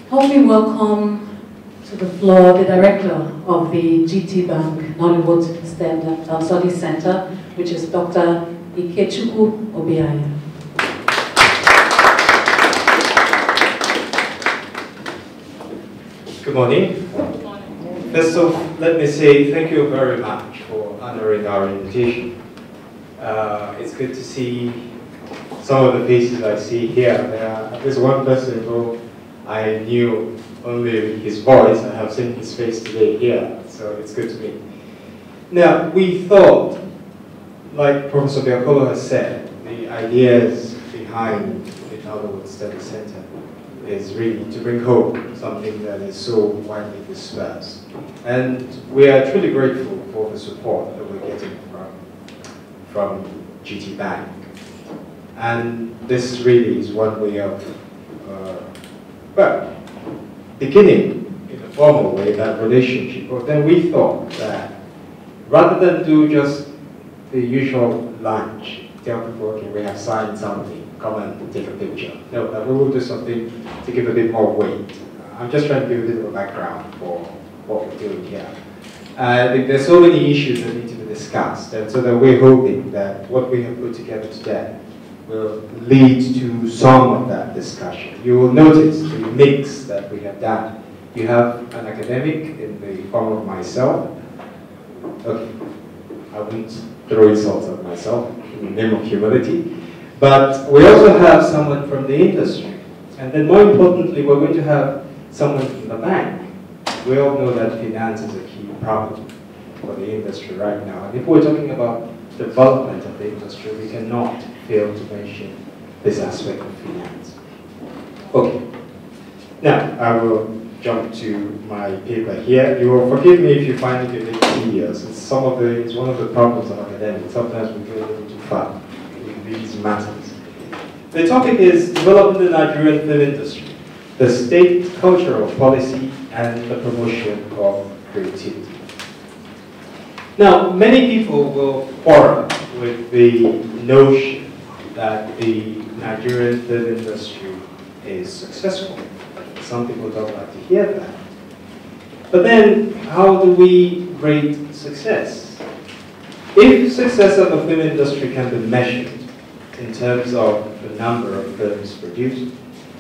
Help me welcome to the floor the director of the GTB Nollywood Studies Centre, which is Dr. Ikechukwu Obiaya. Good morning. Good morning. First off, let me say thank you very much for honoring our invitation. It's good to see some of the faces I see here. There's one person who I knew only his voice. I have seen his face today here, so it's good to meet. Now, we thought, like Professor Biakolo has said, the ideas behind the Nollywood Studies Centre is really to bring home something that is so widely dispersed. And we are truly grateful for the support that we're getting from GT Bank. And this really is one way of, well, beginning in a formal way that relationship. But then we thought that rather than do just the usual lunch, tell people, okay, we have signed something, come and take a picture. No, that we will do something to give a bit more weight. I'm just trying to give a bit of a background for what we're doing here. There's so many issues that need to be discussed, and so that we're hoping that what we have put together today will lead to some of that discussion. You will notice the mix that we have done. You have an academic in the form of myself. Okay, I won't throw insults at myself in the name of humility. But we also have someone from the industry. And then more importantly, we're going to have someone from the bank. We all know that finance is a key problem for the industry right now. And if we're talking about development of the industry, we cannot fail to mention this aspect of finance. Okay. Now, I will jump to my paper here. You will forgive me if you find it a bit tedious. It's one of the problems of academics. Sometimes we go a little too far in these matters. The topic is developing the Nigerian film industry, the state cultural policy, and the promotion of creativity. Now, many people will quarrel with the notion that the Nigerian film industry is successful. Some people don't like to hear that. But then, how do we rate success? If success of the film industry can be measured in terms of the number of films produced,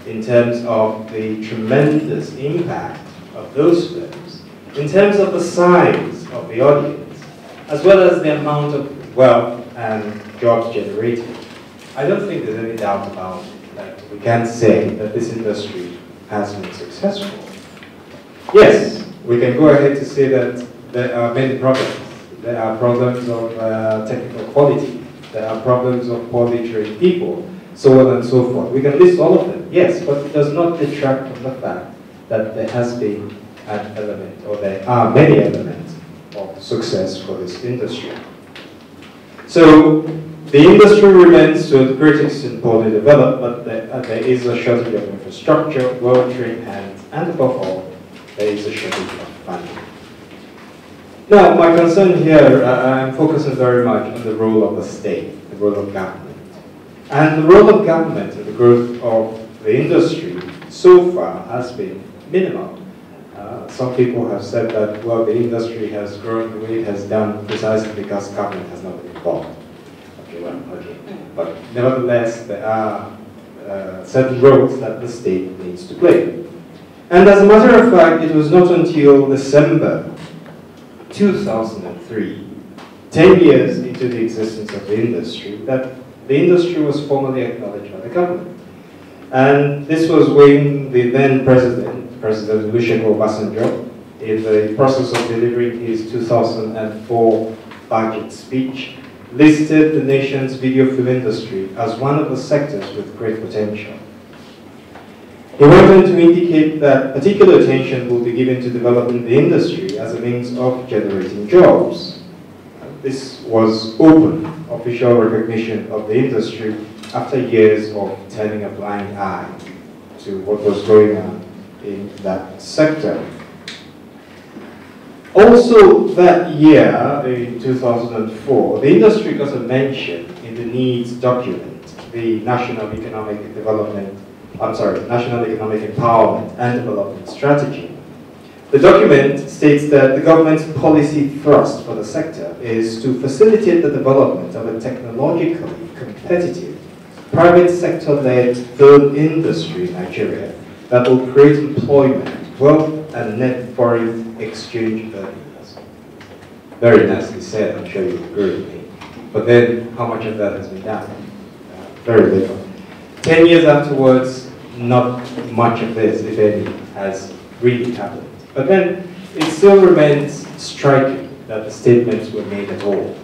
in terms of the tremendous impact of those films, in terms of the size of the audience, as well as the amount of wealth and jobs generated, I don't think there's any doubt about that. We can't say that this industry has been successful. Yes, we can go ahead to say that there are many problems. There are problems of technical quality. There are problems of poorly trained people, so on and so forth. We can list all of them, yes, but it does not detract from the fact that there has been an element, or there are many elements of success for this industry. So, the industry remains to a great extent poorly developed, but there is a shortage of infrastructure, well-trained hands, and above all, there is a shortage of funding. Now, my concern here, I'm focusing very much on the role of the state, the role of government. And the role of government in the growth of the industry so far has been minimal. Some people have said that, well, the industry has grown the way it has done precisely because government has not been involved. Okay, well, okay. But nevertheless, there are certain roles that the state needs to play. And as a matter of fact, it was not until December 2003, 10 years into the existence of the industry, that the industry was formally acknowledged by the government. And this was when the then President Olusegun Obasanjo, in the process of delivering his 2004 budget speech, listed the nation's video film industry as one of the sectors with great potential. He went on to indicate that particular attention will be given to developing the industry as a means of generating jobs. This was open, official recognition of the industry after years of turning a blind eye to what was going on in that sector. Also that year, in 2004, the industry got a mention in the needs document, the National Economic Development National Economic Empowerment and Development Strategy. The document states that the government's policy thrust for the sector is to facilitate the development of a technologically competitive, private sector-led third industry in Nigeria that will create employment, wealth, and net foreign exchange earnings. Very nicely said, I'm sure you agree with me. But then, how much of that has been done? Very little. 10 years afterwards, not much of this, if any, has really happened. But then, it still remains striking that the statements were made at all.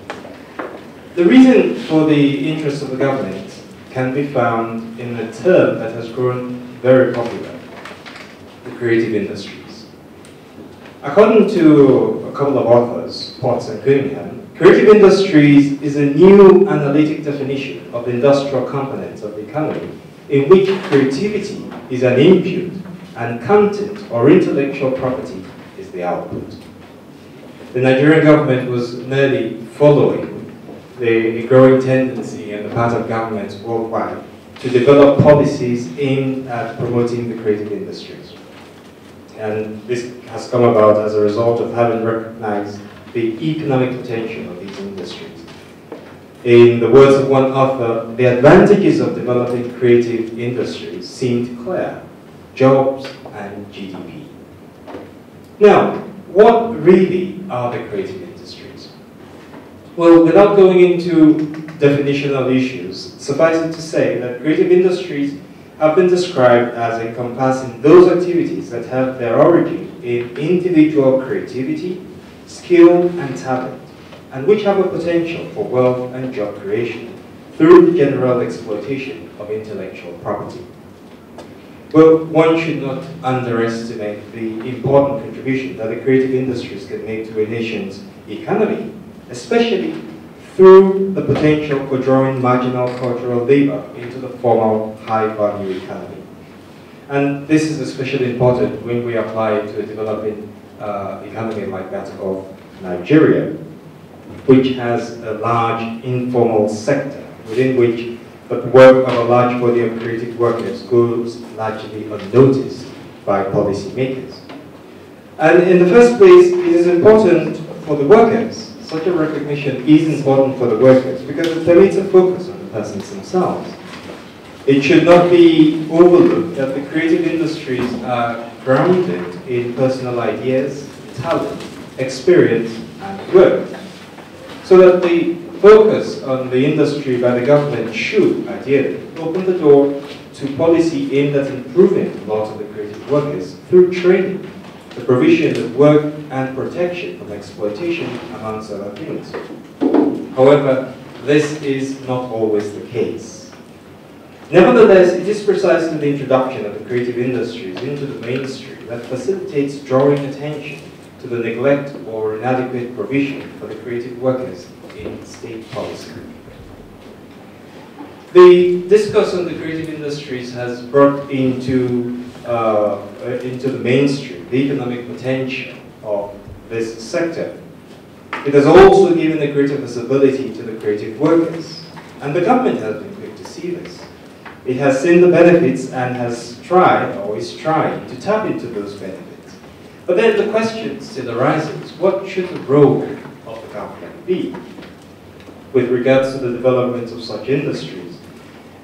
The reason for the interest of the government can be found in a term that has grown very popular, the creative industries. According to a couple of authors, Potts and Cunningham, creative industries is a new analytic definition of the industrial components of the economy in which creativity is an input and content or intellectual property is the output. The Nigerian government was merely following the growing tendency on the part of governments worldwide to develop policies aimed at promoting the creative industries. And this has come about as a result of having recognized the economic potential of these industries. In the words of one author, the advantages of developing creative industries seemed clear: jobs and GDP. Now, what really are the creative industries? Well, without going into definitional issues, suffice it to say that creative industries have been described as encompassing those activities that have their origin in individual creativity, skill, and talent, and which have a potential for wealth and job creation through the general exploitation of intellectual property. Well, one should not underestimate the important contribution that the creative industries can make to a nation's economy, especially through the potential for drawing marginal cultural labor into the formal high-value economy. And this is especially important when we apply it to a developing economy like that of Nigeria, which has a large informal sector within which the work of a large body of creative workers goes largely unnoticed by policymakers. And in the first place, it is important for the workers. Such a recognition is important for the workers because it permits a focus on the persons themselves. It should not be overlooked that the creative industries are grounded in personal ideas, talent, experience, and work. So that the focus on the industry by the government should, ideally, open the door to policy aimed at improving the lot of the creative workers through training, the provision of work and protection from exploitation, amongst other things. However, this is not always the case. Nevertheless, it is precisely the introduction of the creative industries into the mainstream that facilitates drawing attention to the neglect or inadequate provision for the creative workers in state policy. The discourse on the creative industries has brought into the mainstream the economic potential of this sector. It has also given a greater visibility to the creative workers, and the government has been quick to see this. It has seen the benefits and has tried, or is trying, to tap into those benefits. But then the question still arises, what should the role of the government be with regards to the development of such industries?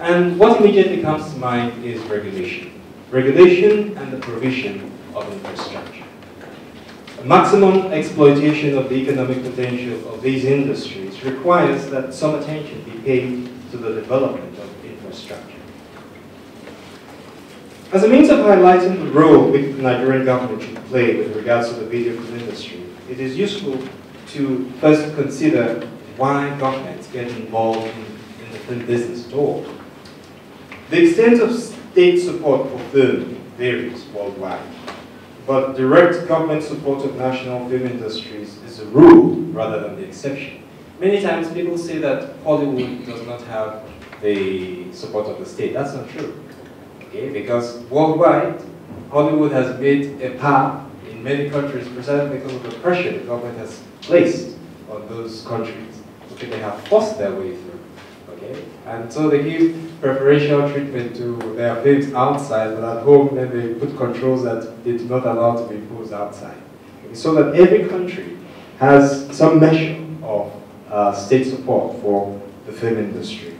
And what immediately comes to mind is regulation. Regulation and the provision of infrastructure. Maximum exploitation of the economic potential of these industries requires that some attention be paid to the development of infrastructure. As a means of highlighting the role which the Nigerian government should play with regards to the video film industry, it is useful to first consider why governments get involved in the film business at all. The extent of state support for film varies worldwide, but direct government support of national film industries is a rule rather than the exception. Many times people say that Hollywood does not have the support of the state. That's not true. Okay? Because worldwide, Hollywood has made a path in many countries precisely because of the pressure the government has placed on those countries, which they have forced their way through. Okay? And so they give preferential treatment to their films outside, but at home then they put controls that they do not allow to be imposed outside. So that every country has some measure of state support for the film industry.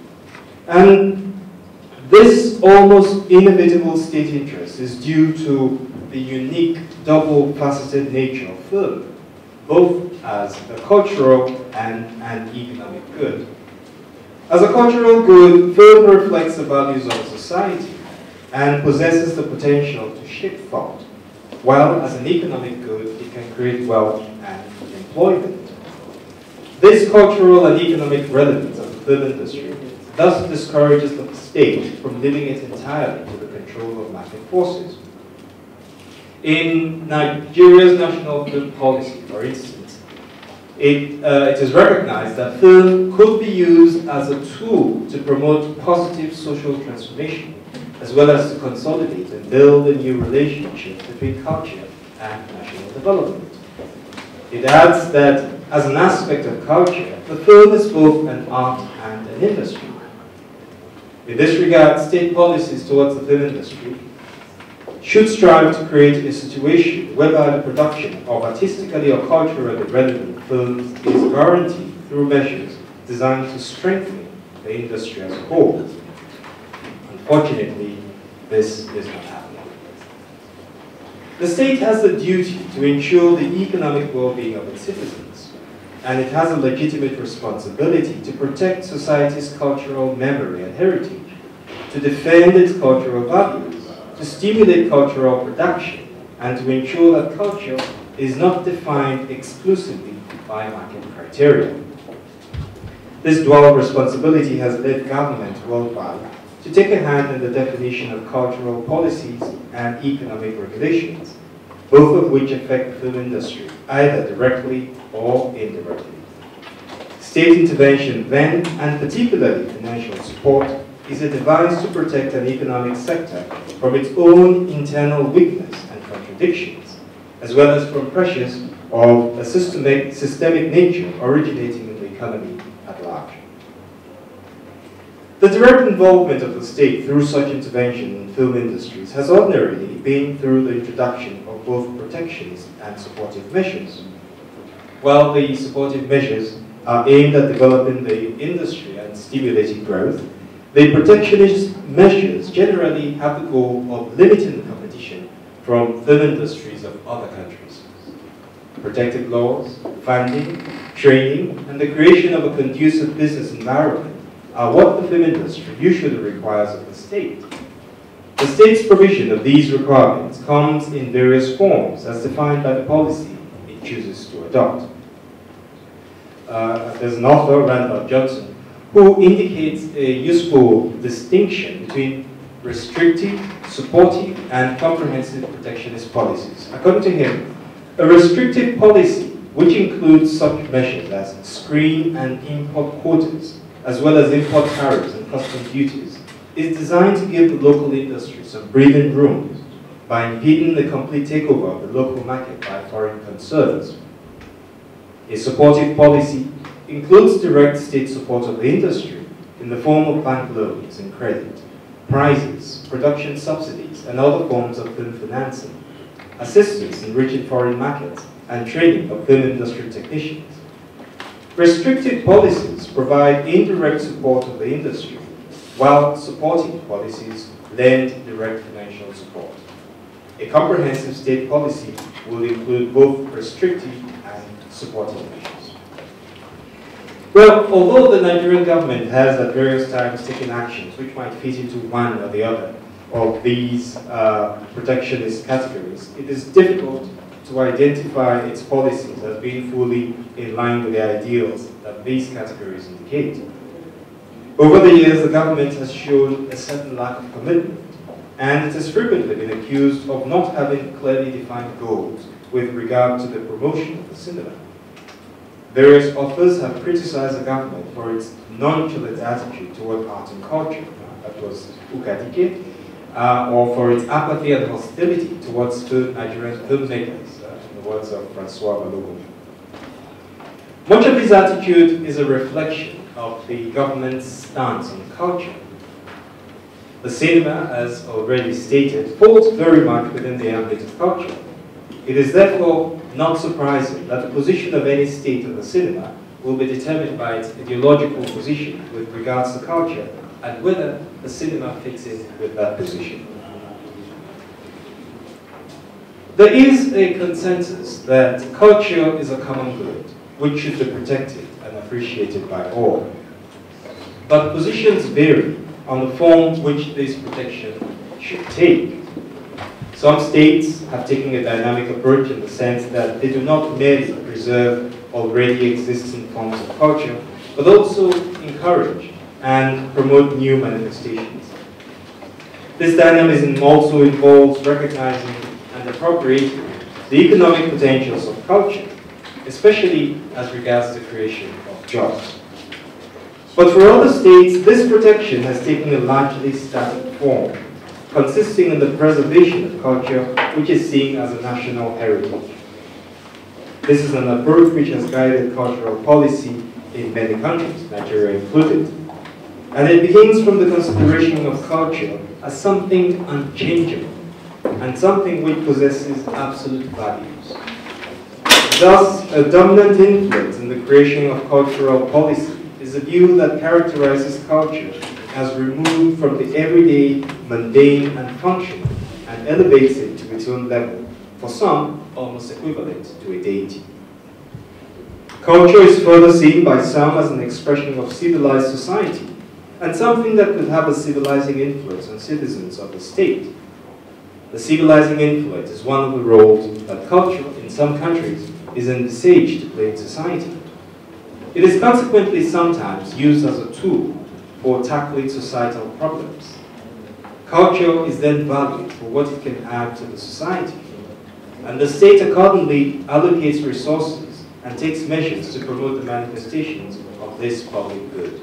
And this almost inevitable state interest is due to the unique double-faceted nature of film, both as a cultural and an economic good. As a cultural good, film reflects the values of society and possesses the potential to shape thought, while as an economic good, it can create wealth and employment. This cultural and economic relevance of the film industry thus discourages the state from leaving it entirely to the control of market forces. In Nigeria's national film policy, for instance, it is recognized that film could be used as a tool to promote positive social transformation, as well as to consolidate and build a new relationship between culture and national development. It adds that, as an aspect of culture, the film is both an art and an industry. In this regard, state policies towards the film industry should strive to create a situation whereby the production of artistically or culturally relevant films is guaranteed through measures designed to strengthen the industry as a whole. Unfortunately, this is not happening. The state has the duty to ensure the economic well-being of its citizens, and it has a legitimate responsibility to protect society's cultural memory and heritage, to defend its cultural values, to stimulate cultural production, and to ensure that culture is not defined exclusively by market criteria. This dual responsibility has led governments worldwide to take a hand in the definition of cultural policies and economic regulations, both of which affect the film industry, either directly or indirectly. State intervention then, and particularly financial support, is a device to protect an economic sector from its own internal weakness and contradictions, as well as from pressures of a systemic nature originating in the economy at large. The direct involvement of the state through such intervention in film industries has ordinarily been through the introduction of both protections and supportive measures. While the supportive measures are aimed at developing the industry and stimulating growth, the protectionist measures generally have the goal of limiting the competition from film industries of other countries. Protective laws, funding, training, and the creation of a conducive business environment are what the film industry usually requires of the state. The state's provision of these requirements comes in various forms as defined by the policy it chooses to adopt. There's an author, Randolph Johnson, who indicates a useful distinction between restrictive, supportive, and comprehensive protectionist policies. According to him, a restrictive policy, which includes such measures as screen and import quotas, as well as import tariffs and custom duties, is designed to give the local industry some breathing room by impeding the complete takeover of the local market by foreign concerns. A supportive policy includes direct state support of the industry in the form of bank loans and credit, prizes, production subsidies, and other forms of film financing, assistance in reaching foreign markets, and training of film industry technicians. Restrictive policies provide indirect support of the industry, while supportive policies lend direct financial support. A comprehensive state policy will include both restrictive and supportive measures. Well, although the Nigerian government has at various times taken actions which might fit into one or the other of these protectionist categories, it is difficult to identify its policies as being fully in line with the ideals that these categories indicate. Over the years, the government has shown a certain lack of commitment, and it has frequently been accused of not having clearly defined goals with regard to the promotion of the cinema. Various authors have criticized the government for its nonchalant attitude toward art and culture, that was Ukadike, or for its apathy and hostility towards Nigerian filmmakers, in the words of Francois Balogun. Much of this attitude is a reflection of the government's stance on culture. The cinema, as already stated, falls very much within the ambit of culture. It is therefore not surprising that the position of any state of the cinema will be determined by its ideological position with regards to culture and whether the cinema fits in with that position. There is a consensus that culture is a common good which should be protected and appreciated by all. But positions vary on the form which this protection should take. Some states have taken a dynamic approach in the sense that they do not merely preserve already existing forms of culture, but also encourage and promote new manifestations. This dynamism also involves recognizing and appropriating the economic potentials of culture, especially as regards the creation of jobs. But for other states, this protection has taken a largely static form, consisting in the preservation of culture, which is seen as a national heritage. This is an approach which has guided cultural policy in many countries, Nigeria included. And it begins from the consideration of culture as something unchangeable and something which possesses absolute values. Thus, a dominant influence in the creation of cultural policy is a view that characterizes culture as removed from the everyday, mundane, and functional, and elevates it to its own level, for some almost equivalent to a deity. Culture is further seen by some as an expression of civilized society, and something that could have a civilizing influence on citizens of the state. The civilizing influence is one of the roles that culture in some countries is envisaged to play in society. It is consequently sometimes used as a tool for tackling societal problems. Culture is then valued for what it can add to the society, and the state accordingly allocates resources and takes measures to promote the manifestations of this public good.